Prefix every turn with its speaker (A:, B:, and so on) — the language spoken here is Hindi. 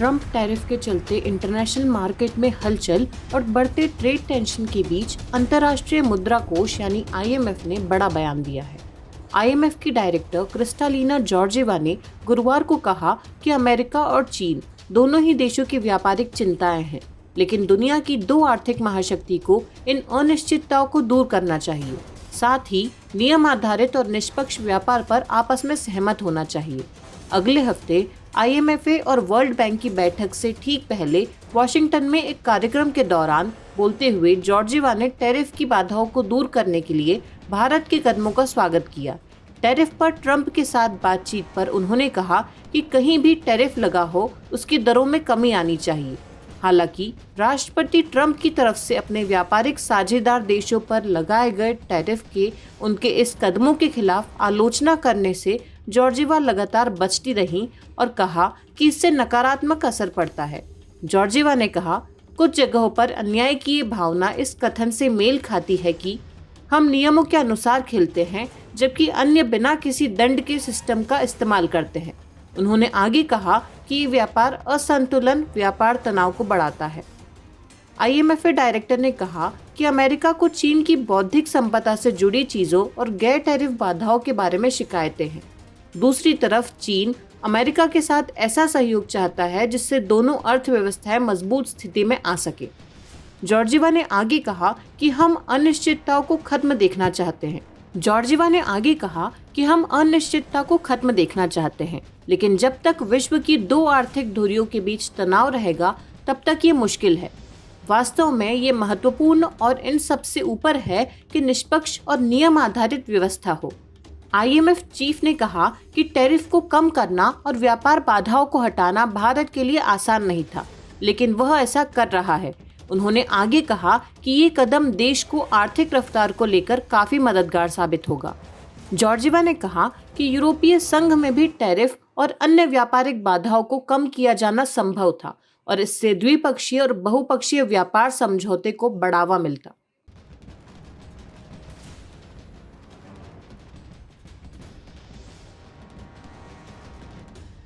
A: ट्रम्प टैरिफ के चलते इंटरनेशनल मार्केट में हलचल और बढ़ते ट्रेड टेंशन के बीच अंतर्राष्ट्रीय मुद्रा कोष यानी IMF ने बड़ा बयान दिया है। IMF की डायरेक्टर क्रिस्टालिना जॉर्जिवा ने गुरुवार को कहा कि अमेरिका और चीन दोनों ही देशों की व्यापारिक चिंताएं हैं, लेकिन दुनिया की दो आर्थिक महाशक्ति को इन अनिश्चितताओं को दूर करना चाहिए। साथ ही नियम आधारित और निष्पक्ष व्यापार पर आपस में सहमत होना चाहिए। अगले हफ्ते IMF और वर्ल्ड बैंक की बैठक से ठीक पहले वॉशिंगटन में एक कार्यक्रम के दौरान बोलते हुए जॉर्जिवा ने टैरिफ की बाधाओं को दूर करने के लिए भारत के कदमों का स्वागत किया। टैरिफ पर ट्रंप के साथ बातचीत पर उन्होंने कहा कि कहीं भी टैरिफ लगा हो उसकी दरों में कमी आनी चाहिए। हालांकि राष्ट्रपति ट्रंप की तरफ से अपने व्यापारिक साझेदार देशों पर लगाए गए टैरिफ के उनके इस कदमों के खिलाफ आलोचना करने से जॉर्जिवा लगातार बचती रहीं और कहा कि इससे नकारात्मक असर पड़ता है। जॉर्जिवा ने कहा, कुछ जगहों पर अन्याय की ये भावना इस कथन से मेल खाती है कि हम नियमों के अनुसार खेलते हैं जबकि अन्य बिना किसी दंड के सिस्टम का इस्तेमाल करते हैं। उन्होंने आगे कहा कि व्यापार असंतुलन व्यापार तनाव को बढ़ाता है। IMF डायरेक्टर ने कहा कि अमेरिका को चीन की बौद्धिक संपदा से जुड़ी चीजों और गैर टैरिफ बाधाओं के बारे में शिकायतें हैं। दूसरी तरफ चीन अमेरिका के साथ ऐसा सहयोग चाहता है जिससे दोनों अर्थव्यवस्थाएं मजबूत स्थिति में आ सके। जॉर्जिवा ने आगे कहा कि हम अनिश्चितताओं को खत्म देखना चाहते हैं, लेकिन जब तक विश्व की दो आर्थिक धुरियों के बीच तनाव रहेगा तब तक ये मुश्किल है। वास्तव में ये महत्वपूर्ण और इन सबसे ऊपर है कि निष्पक्ष और नियम आधारित व्यवस्था हो। IMF चीफ ने कहा कि टैरिफ को कम करना और व्यापार बाधाओं को हटाना भारत के लिए आसान नहीं था, लेकिन वह ऐसा कर रहा है। उन्होंने आगे कहा कि ये कदम देश को आर्थिक रफ्तार को लेकर काफी मददगार साबित होगा। जॉर्जिवा ने कहा कि यूरोपीय संघ में भी टैरिफ और अन्य व्यापारिक बाधाओं को कम किया जाना संभव था और इससे द्विपक्षीय और बहुपक्षीय व्यापार समझौते को बढ़ावा मिलता।